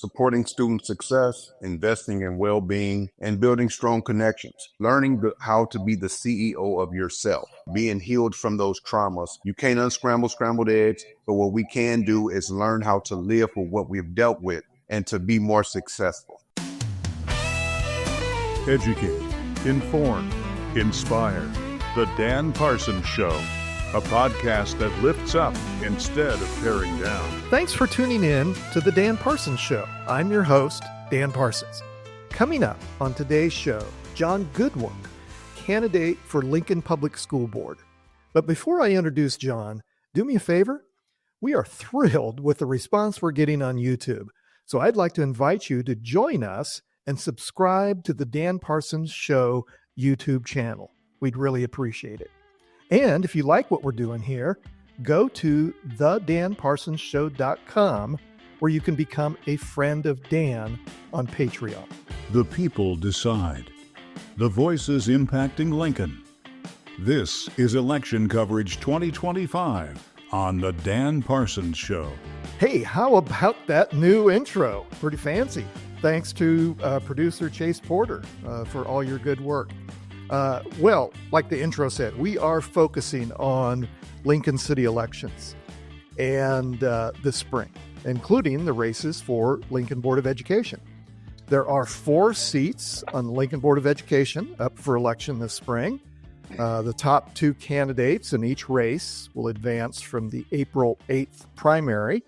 supporting student success, investing in well-being, and building strong connections. Learning how to be the CEO of yourself, being healed from those traumas. You can't unscramble scrambled eggs, but what we can do is learn how to live with what we've dealt with and to be more successful. Educate, inform, inspire. The Dan Parsons Show, a podcast that lifts up instead of tearing down. Thanks for tuning in to The Dan Parsons Show. I'm your host, Dan Parsons. Coming up on today's show, John Goodwin, candidate for Lincoln Public School Board. But before I introduce John, do me a favor. We are thrilled with the response we're getting on YouTube. So I'd like to invite you to join us and subscribe to the Dan Parsons Show YouTube channel. We'd really appreciate it. And if you like what we're doing here, go to thedanparsonsshow.com where you can become a friend of Dan on Patreon. The people decide. The voices impacting Lincoln. This is Election Coverage 2025 on The Dan Parsons Show. Hey, how about that new intro? Pretty fancy. Thanks to producer Chase Porter for all your good work. Well, like the intro said, we are focusing on Lincoln City elections and this spring, including the races for Lincoln Board of Education. There are 4 seats on the Lincoln Board of Education up for election this spring. The top 2 candidates in each race will advance from the April 8th primary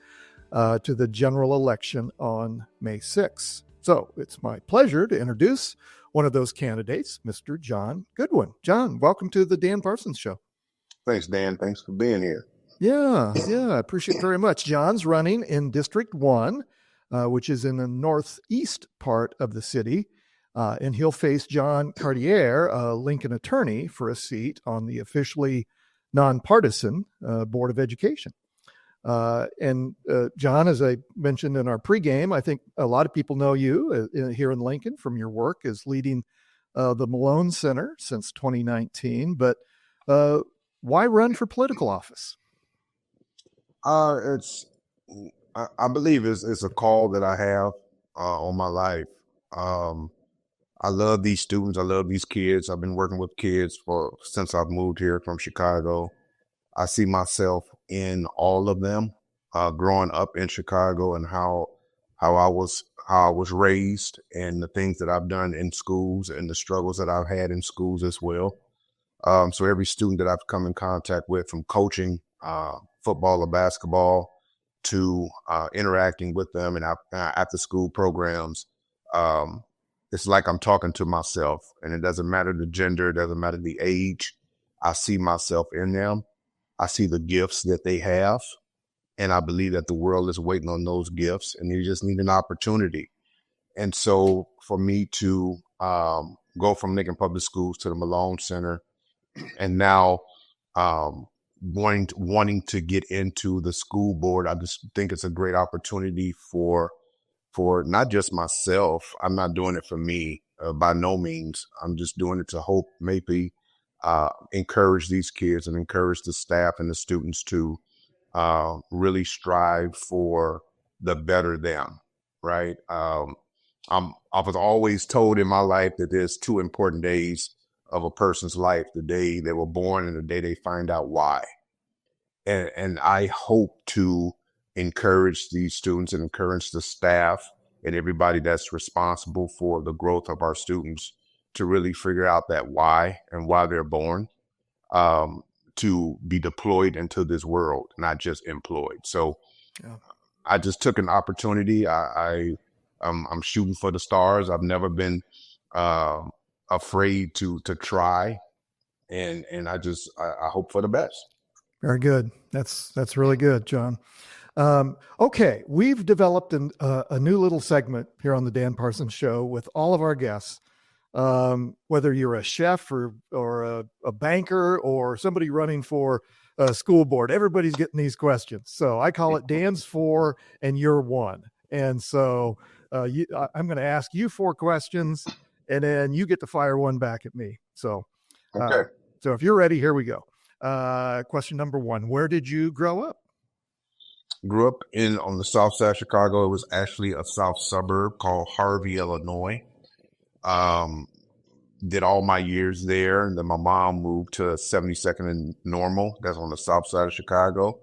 to the general election on May 6th. So it's my pleasure to introduce one of those candidates, Mr. John Goodwin. John, welcome to the Dan Parsons Show. Thanks, Dan. Thanks for being here. Yeah, I appreciate it very much. John's running in District 1, which is in the northeast part of the city, and he'll face John Cartier, a Lincoln attorney, for a seat on the officially nonpartisan Board of Education. And John, as I mentioned in our pregame, I think a lot of people know you here in Lincoln from your work as leading the Malone Center since 2019. But why run for political office? I believe it's a call that I have on my life. I love these students. I love these kids. I've been working with kids since I've moved here from Chicago. I see myself in all of them, growing up in Chicago and how I was raised and the things that I've done in schools and the struggles that I've had in schools as well. So every student that I've come in contact with, from coaching football or basketball to interacting with them and after school programs, it's like I'm talking to myself, and it doesn't matter the gender, it doesn't matter the age. I see myself in them. I see the gifts that they have, and I believe that the world is waiting on those gifts, and they just need an opportunity. And so for me to go from Lincoln Public Schools to the Malone Center, and now wanting to get into the school board, I just think it's a great opportunity for not just myself. I'm not doing it for me by no means. I'm just doing it to hope maybe encourage these kids and encourage the staff and the students to really strive for the better them, right? I was always told in my life that there's 2 important days of a person's life: the day they were born and the day they find out why. And I hope to encourage these students and encourage the staff and everybody that's responsible for the growth of our students to really figure out that why and why they're born, to be deployed into this world, not just employed. So I just took an opportunity. I'm shooting for the stars. I've never been afraid to try, and I hope for the best. Very good. That's really good, John. Okay, we've developed a new little segment here on the Dan Parsons Show with all of our guests. Whether you're a chef or a banker or somebody running for a school board, everybody's getting these questions. So I call it Dan's 4 and you're 1. And so I'm going to ask you 4 questions, and then you get to fire one back at me. So, okay. So if you're ready, here we go. Question number 1: where did you grow up? Grew up on the south side of Chicago. It was actually a south suburb called Harvey, Illinois. Um, did all my years there, and then my mom moved to 72nd and Normal. That's on the south side of Chicago.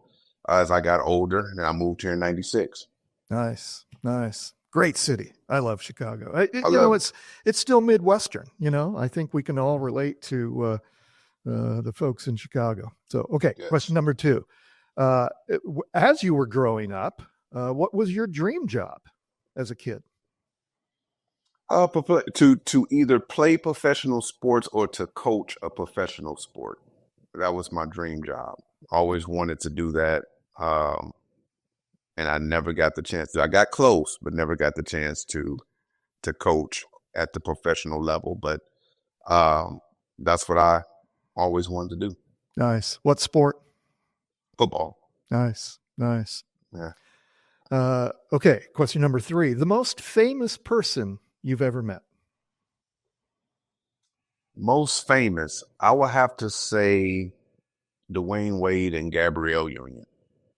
As I got older, and I moved here in '96. Nice, nice, great city. I love Chicago. I love it. It's still Midwestern. I think we can all relate to the folks in Chicago. So, okay, Yes. question number 2. As you were growing up, what was your dream job as a kid? To either play professional sports or to coach a professional sport. That was my dream job. Always wanted to do that. And I never got the chance to. I got close, but never got the chance to coach at the professional level. But that's what I always wanted to do. Nice. What sport? Football. Nice, nice. Yeah. Okay, question number 3. The most famous person you've ever met? Most famous, I would have to say Dwayne Wade and Gabrielle Union.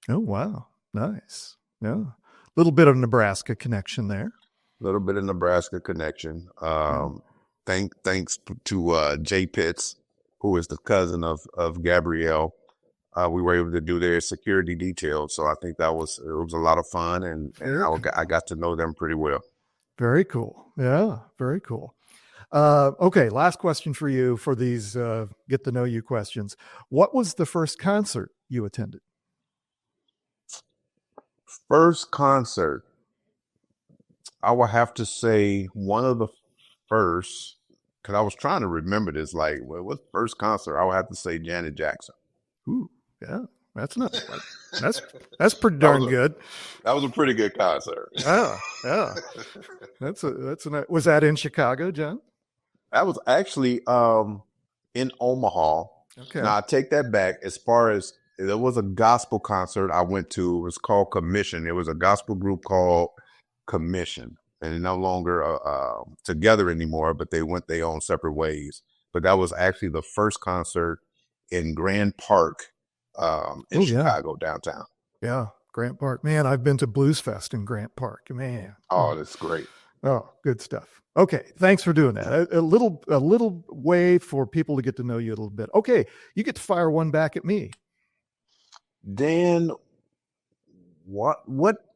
Oh, wow. Nice. Yeah. A little bit of Nebraska connection there. A little bit of Nebraska connection. Thanks to Jay Pitts, who is the cousin of Gabrielle. We were able to do their security detail. So I think it was a lot of fun, and I got to know them pretty well. Very cool. Yeah, very cool. Okay, last question for you for these get to know you questions. What was the first concert you attended? First concert, I would have to say one of the first, because I was trying to remember this, like, what's the first concert? I would have to say Janet Jackson. Ooh, yeah, that's pretty darn good. That was a pretty good concert. Yeah. Was that in Chicago, John? That was actually in Omaha. Okay. Now I take that back. As far as there was a gospel concert I went to. It was called Commission. It was a gospel group called Commission, and they're no longer together anymore. But they went their own separate ways. But that was actually the first concert in Grand Park in Chicago downtown. Yeah, Grant Park. Man, I've been to Blues Fest in Grant Park. Man. Oh, that's great. Oh, good stuff. Okay, thanks for doing that. A little way for people to get to know you a little bit. Okay, you get to fire one back at me. Dan, what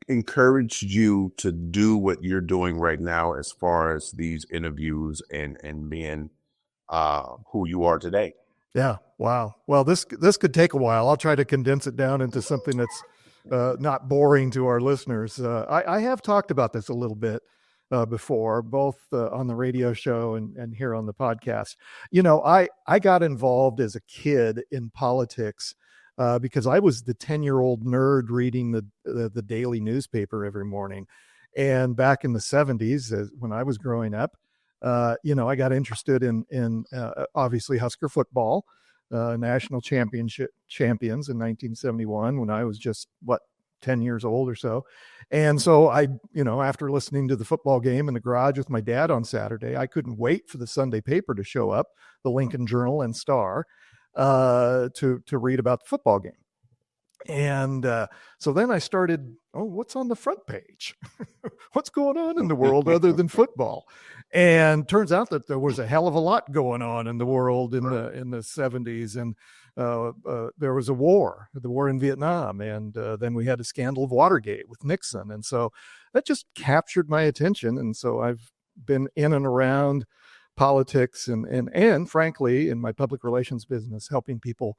encouraged you to do what you're doing right now as far as these interviews and being who you are today? Yeah. Wow. Well, this could take a while. I'll try to condense it down into something that's not boring to our listeners. I have talked about this a little bit before, both on the radio show and here on the podcast. I got involved as a kid in politics because I was the 10-year-old nerd reading the daily newspaper every morning. And back in the 70s, when I was growing up, I got interested in obviously Husker football, national champions in 1971 when I was just 10 years old or so. And so I, after listening to the football game in the garage with my dad on Saturday, I couldn't wait for the Sunday paper to show up, the Lincoln Journal and Star, to read about the football game. And so then I started, what's on the front page? What's going on in the world other than football? And turns out that there was a hell of a lot going on in the world in the 70s. And there was the war in Vietnam. And then we had a scandal of Watergate with Nixon. And so that just captured my attention. And so I've been in and around politics and frankly, in my public relations business, helping people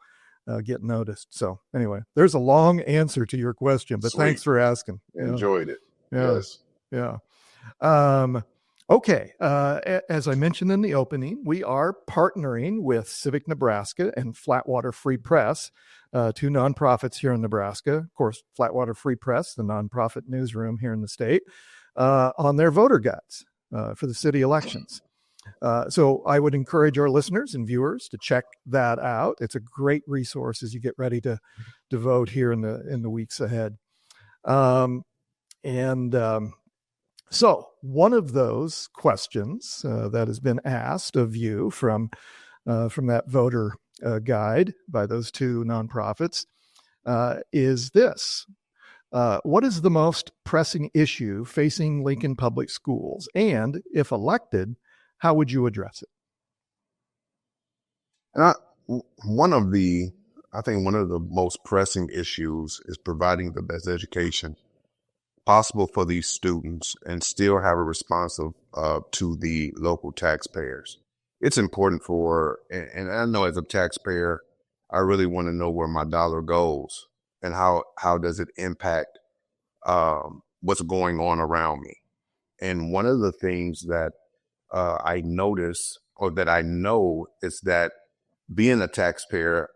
get noticed. So anyway, there's a long answer to your question, but Sweet. Thanks for asking. Enjoyed it. Yeah. Yes. Yeah. Okay. As I mentioned in the opening, we are partnering with Civic Nebraska and Flatwater Free Press, two nonprofits here in Nebraska. Of course, Flatwater Free Press, the nonprofit newsroom here in the state, on their voter guides for the city elections. So I would encourage our listeners and viewers to check that out. It's a great resource as you get ready to vote here in the weeks ahead. So one of those questions that has been asked of you from that voter guide by those two nonprofits is this: What is the most pressing issue facing Lincoln Public Schools? And if elected, how would you address it? And I, one of the, I think one of the most pressing issues is providing the best education possible for these students and still have a response to the local taxpayers. It's important and I know as a taxpayer, I really want to know where my dollar goes and how does it impact what's going on around me. And one of the things that I notice or that I know is that being a taxpayer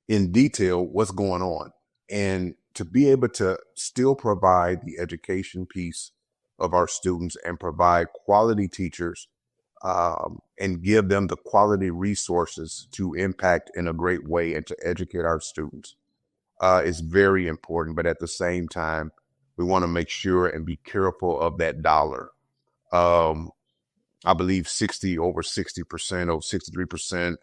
in detail, what's going on, and to be able to still provide the education piece of our students and provide quality teachers and give them the quality resources to impact in a great way and to educate our students is very important. But at the same time, we want to make sure and be careful of that dollar. I believe over 60% or 63%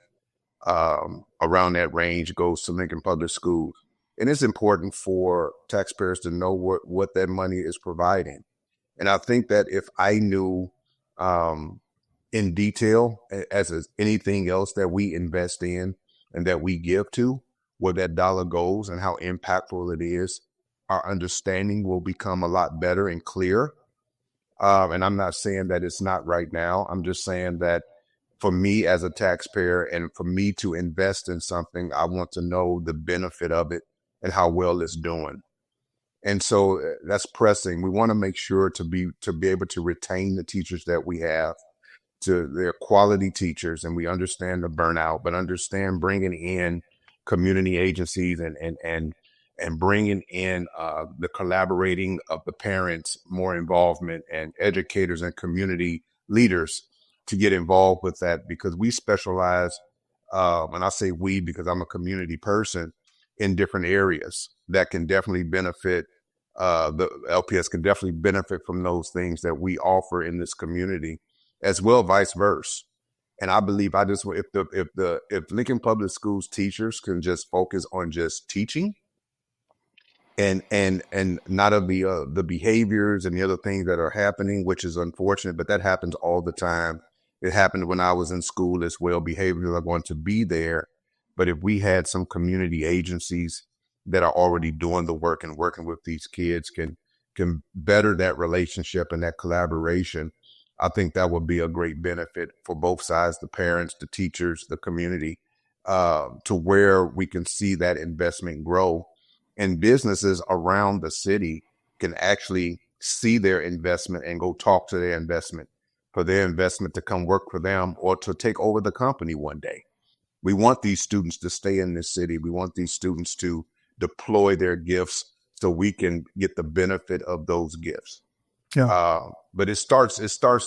around that range goes to Lincoln Public Schools. And it's important for taxpayers to know what that money is providing. And I think that if I knew in detail, as anything else that we invest in and that we give to, where that dollar goes and how impactful it is, our understanding will become a lot better and clear. And I'm not saying that it's not right now. I'm just saying that for me as a taxpayer and for me to invest in something, I want to know the benefit of it and how well it's doing. And so that's pressing. We want to make sure to be able to retain the teachers that we have, to their quality teachers, and we understand the burnout, but understand bringing in community agencies and bringing in the collaborating of the parents, more involvement, and educators and community leaders to get involved with that, because we specialize, and I say we because I'm a community person, in different areas that can definitely benefit. The LPS can definitely benefit from those things that we offer in this community, as well, vice versa. And I believe if Lincoln Public Schools teachers can just focus on just teaching and not of the behaviors and the other things that are happening, which is unfortunate, but that happens all the time. It happened when I was in school as well. Behaviors are going to be there. But if we had some community agencies that are already doing the work and working with these kids can better that relationship and that collaboration, I think that would be a great benefit for both sides, the parents, the teachers, the community, to where we can see that investment grow. And businesses around the city can actually see their investment and go talk to their investment for their investment to come work for them or to take over the company one day. We want these students to stay in this city. We want these students to deploy their gifts so we can get the benefit of those gifts. Yeah. But it starts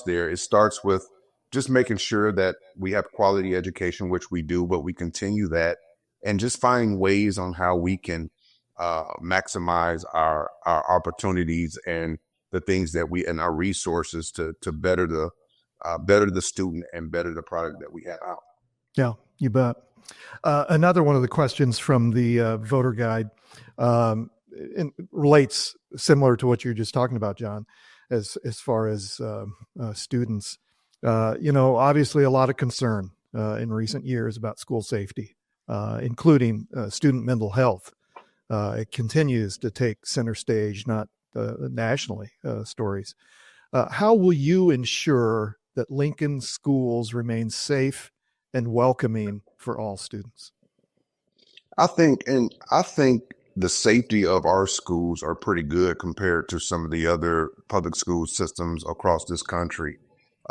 there. It starts with just making sure that we have quality education, which we do, but we continue that and just finding ways on how we can maximize our opportunities and the things that and our resources to better the student and better the product that we have out. Yeah, you bet. Another one of the questions from the voter guide relates similar to what you're just talking about, John, as far as students. Obviously a lot of concern in recent years about school safety, including student mental health. It continues to take center stage, not nationally, stories. How will you ensure that Lincoln schools remain safe and welcoming for all students? I think the safety of our schools are pretty good compared to some of the other public school systems across this country.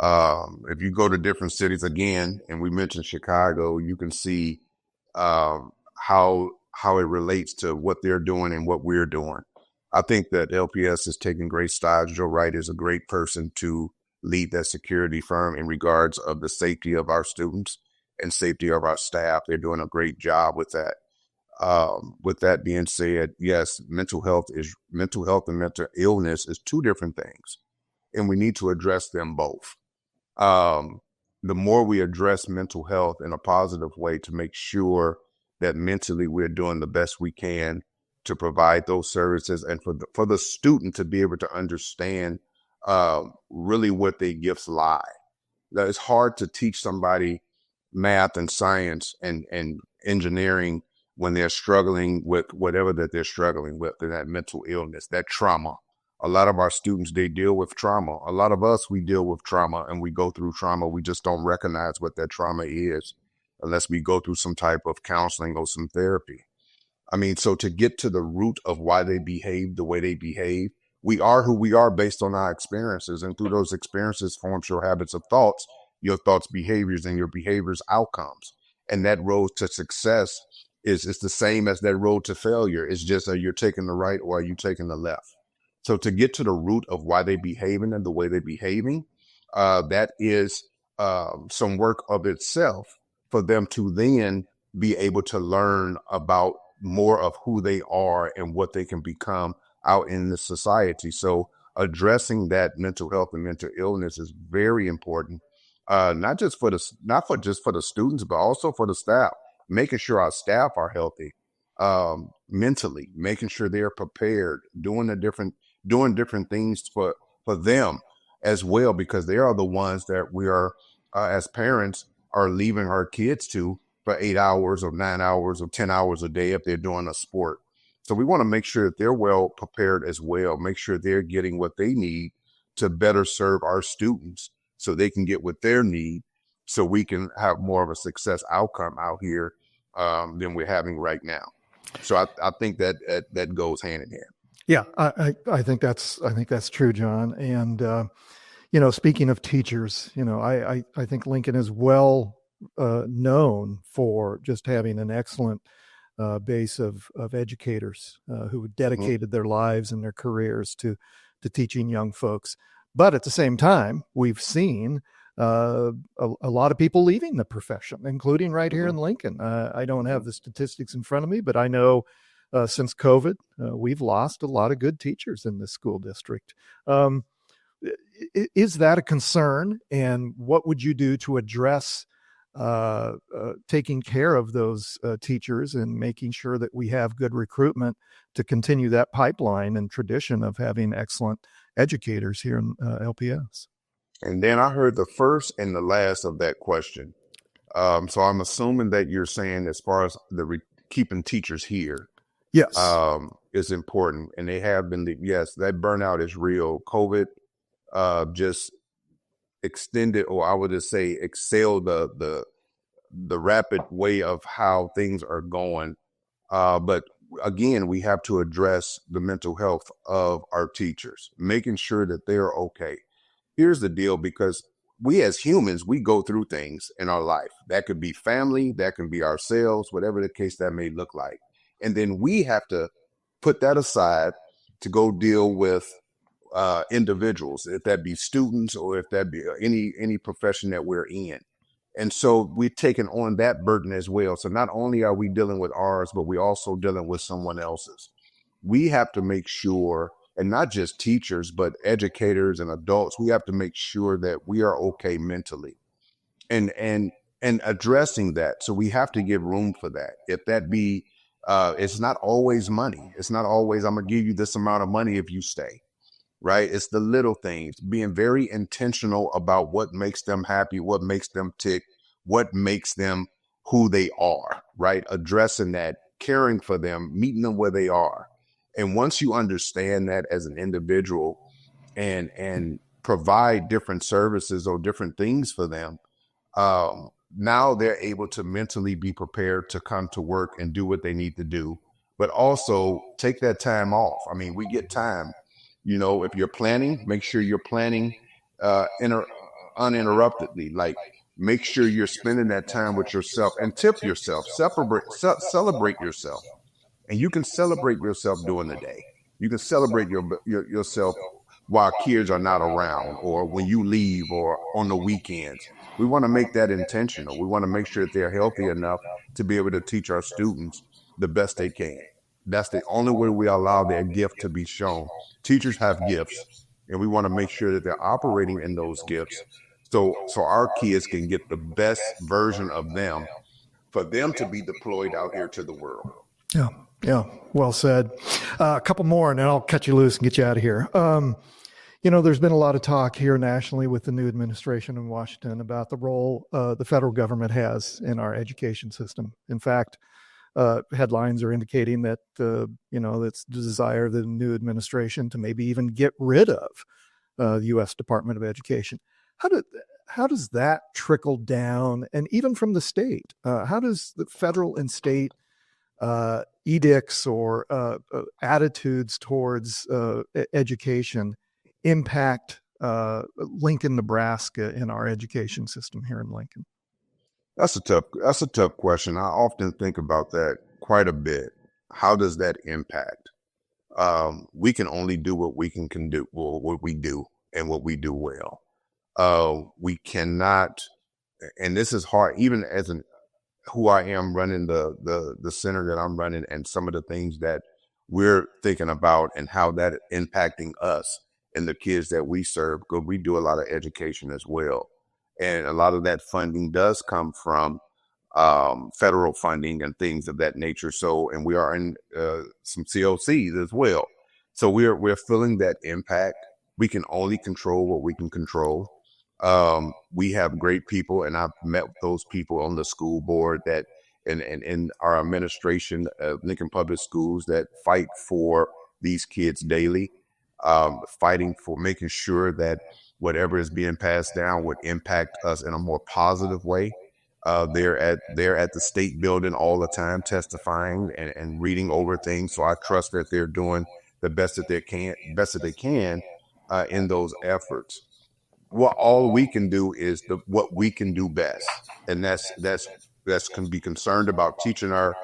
If you go to different cities again, and we mentioned Chicago, you can see how it relates to what they're doing and what we're doing. I think that LPS is taking great strides. Joe Wright is a great person to lead that security firm in regards of the safety of our students and safety of our staff. They're doing a great job with that. With that being said, yes, mental health and mental illness is two different things, and we need to address them both. The more we address mental health in a positive way to make sure that mentally we're doing the best we can to provide those services, and for the student to be able to understand really what their gifts lie. That it's hard to teach somebody math and science and engineering when they're struggling with whatever that they're struggling with, that mental illness, that trauma. A lot of our students, they deal with trauma. A lot of us, we deal with trauma and we go through trauma. We just don't recognize what that trauma is unless we go through some type of counseling or some therapy. I mean, so to get to the root of why they behave the way they behave, we are who we are based on our experiences. And through those experiences forms your habits of thoughts, your thoughts, behaviors, and your behaviors, outcomes. And that road to success is the same as that road to failure. It's just are you taking the right or are you taking the left? So to get to the root of why they behaving and the way they're behaving, that is some work of itself for them to then be able to learn about more of who they are and what they can become out in the society. So addressing that mental health and mental illness is very important, not just for the students, but also for the staff. Making sure our staff are healthy mentally, making sure they're prepared, doing different things for them as well, because they are the ones that we are as parents are leaving our kids to for 8 hours or 9 hours or 10 hours a day if they're doing a sport. So we want to make sure that they're well prepared as well, make sure they're getting what they need to better serve our students so they can get what they need so we can have more of a success outcome out here than we're having right now. So I think that goes hand in hand. Yeah, I think that's true, John. And speaking of teachers, I think Lincoln is well known for just having an excellent base of educators who dedicated their lives and their careers to teaching young folks. But at the same time, we've seen a lot of people leaving the profession, including right here in Lincoln. I don't have the statistics in front of me, but I know since COVID, we've lost a lot of good teachers in this school district. Is that a concern? And what would you do to address taking care of those teachers and making sure that we have good recruitment to continue that pipeline and tradition of having excellent educators here in LPS? And then I heard the first and the last of that question. So I'm assuming that you're saying as far as keeping teachers here, yes, is important. And they have been, yes, that burnout is real. COVID just extended, or I would just say excel the rapid way of how things are going. But again, we have to address the mental health of our teachers, making sure that they're okay. Here's the deal, because we as humans, we go through things in our life. That could be family, that can be ourselves, whatever the case that may look like. And then we have to put that aside to go deal with individuals, if that be students or if that be any profession that we're in. And so we're taking on that burden as well. So not only are we dealing with ours, but we're also dealing with someone else's. We have to make sure, and not just teachers, but educators and adults, we have to make sure that we are okay mentally and addressing that. So we have to give room for that. If that be, it's not always money. It's not always, I'm going to give you this amount of money if you stay. Right? It's the little things, being very intentional about what makes them happy, what makes them tick, what makes them who they are, right? Addressing that, caring for them, meeting them where they are. And once you understand that as an individual and provide different services or different things for them, now they're able to mentally be prepared to come to work and do what they need to do, but also take that time off. I mean, we get time. If you're planning, make sure you're planning uninterruptedly. Like, make sure you're spending that time with yourself and tip yourself, celebrate yourself. And you can celebrate yourself during the day. You can celebrate yourself while kids are not around, or when you leave, or on the weekends. We want to make that intentional. We want to make sure that they're healthy enough to be able to teach our students the best they can. That's the only way we allow their gift to be shown. Teachers have gifts, and we want to make sure that they're operating in those gifts so our kids can get the best version of them for them to be deployed out here to the world. Yeah. Yeah, well said. A couple more, and then I'll cut you loose and get you out of here. There's been a lot of talk here nationally with the new administration in Washington about the role the federal government has in our education system. In fact, headlines are indicating that it's the desire of the new administration to maybe even get rid of the U.S. Department of Education. How does that trickle down, and even from the state? How does the federal and state edicts or attitudes towards education impact Lincoln, Nebraska, in our education system here in Lincoln? That's a tough question. I often think about that quite a bit. How does that impact? We can only do what we can do, well, what we do and what we do well. We cannot, and this is hard, even as who I am running the center that I'm running, and some of the things that we're thinking about and how that impacting us and the kids that we serve, because we do a lot of education as well. And a lot of that funding does come from federal funding and things of that nature. So, and we are in some COCs as well. So we're feeling that impact. We can only control what we can control. We have great people, and I've met those people on the school board that, and in our administration of Lincoln Public Schools, that fight for these kids daily, fighting for making sure that whatever is being passed down would impact us in a more positive way. They're at the state building all the time, testifying and reading over things. So I trust that they're doing the best that they can in those efforts. What all we can do is what we can do best, and that's can be concerned about teaching our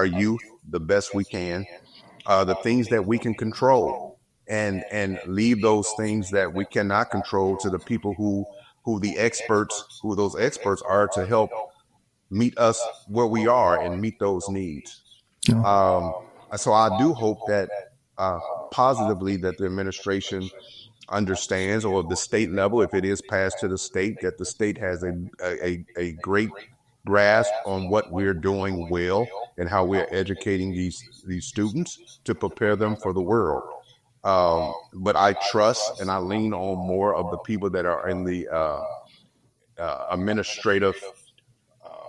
youth the best we can, the things that we can control, and leave those things that we cannot control to the people who those experts are, to help meet us where we are and meet those needs. Yeah. So I do hope that positively that the administration understands, or the state level, if it is passed to the state, that the state has a great grasp on what we're doing well and how we're educating these students to prepare them for the world. But I trust and I lean on more of the people that are in the administrative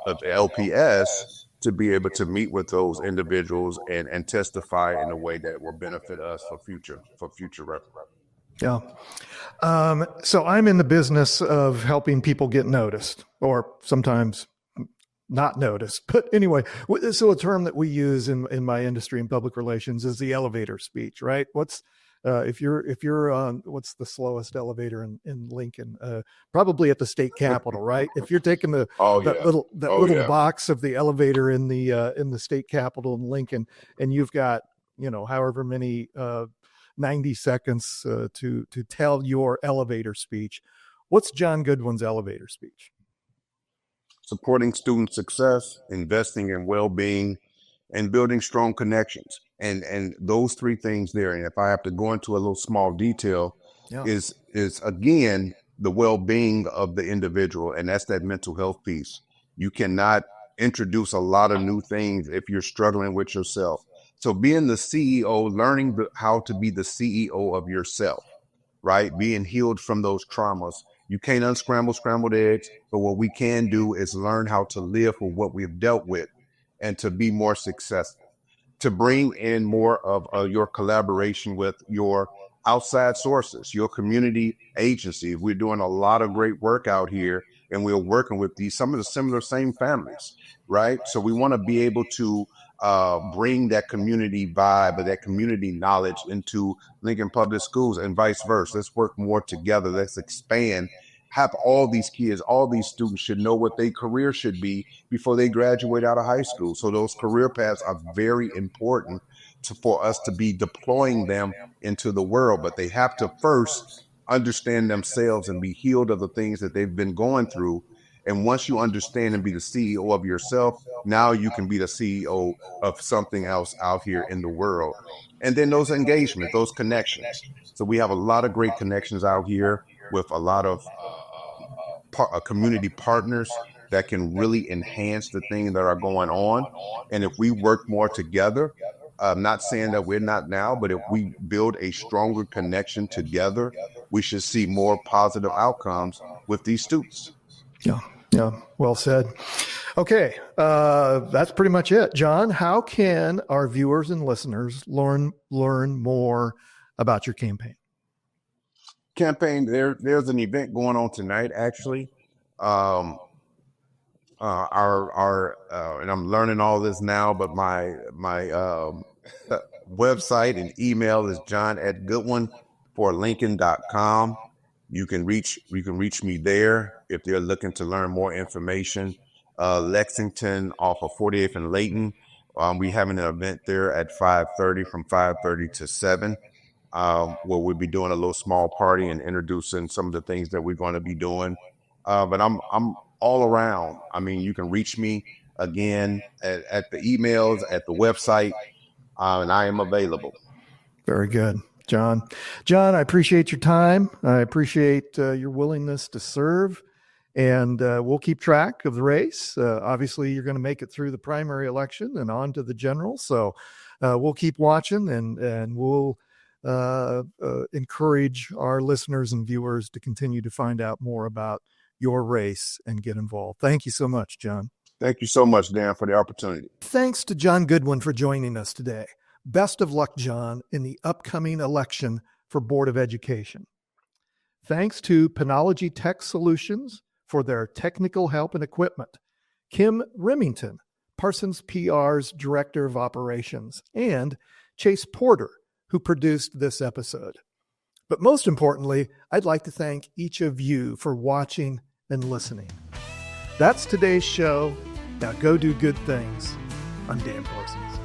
of LPS to be able to meet with those individuals and testify in a way that will benefit us for future reference. Yeah. So I'm in the business of helping people get noticed, or sometimes not noticed. But anyway, so a term that we use in my industry in public relations is the elevator speech, right? What's if you're on, what's the slowest elevator in Lincoln? Probably at the state capitol, right? If you're taking that little box of the elevator in the state capitol in Lincoln, and you've got however many 90 seconds to tell your elevator speech. What's John Goodwin's elevator speech? Supporting student success, investing in well-being, and building strong connections. And those three things there. And if I have to go into a little small detail, is again the well-being of the individual, and that's that mental health piece. You cannot introduce a lot of new things if you're struggling with yourself. So being the CEO, learning how to be the CEO of yourself, right? Being healed from those traumas. You can't unscramble scrambled eggs, but what we can do is learn how to live with what we've dealt with and to be more successful, to bring in more of your collaboration with your outside sources, your community agencies. We're doing a lot of great work out here, and we're working with some of the same families, right? So we want to be able to bring that community vibe or that community knowledge into Lincoln Public Schools, and vice versa. Let's work more together. Let's expand. Have all these kids, all these students should know what their career should be before they graduate out of high school. So those career paths are very important for us to be deploying them into the world. But they have to first understand themselves and be healed of the things that they've been going through. And once you understand and be the CEO of yourself, now you can be the CEO of something else out here in the world. And then those engagements, those connections. So we have a lot of great connections out here with a lot of community partners that can really enhance the things that are going on. And if we work more together, I'm not saying that we're not now, but if we build a stronger connection together, we should see more positive outcomes with these students. Yeah, well said. Okay, that's pretty much it. John, how can our viewers and listeners learn more about your campaign? There's an event going on tonight, actually. And I'm learning all this now, but my website and email is john@goodwinforlincoln.com. You can reach me there if they're looking to learn more information. Lexington off of 48th and Layton. We having an event there at 5:30 from 5:30 to 7, where we'll be doing a little small party and introducing some of the things that we're going to be doing. But I'm all around. I mean, you can reach me again at the emails, at the website, and I am available. Very good. John, I appreciate your time. I appreciate your willingness to serve, and we'll keep track of the race. Obviously, you're going to make it through the primary election and on to the general. So we'll keep watching, and we'll encourage our listeners and viewers to continue to find out more about your race and get involved. Thank you so much, John. Thank you so much, Dan, for the opportunity. Thanks to John Goodwin for joining us today. Best of luck, John, in the upcoming election for Board of Education. Thanks to Penology Tech Solutions for their technical help and equipment. Kim Remington, Parsons PR's Director of Operations, and Chase Porter, who produced this episode. But most importantly, I'd like to thank each of you for watching and listening. That's today's show. Now go do good things. I'm Dan Parsons.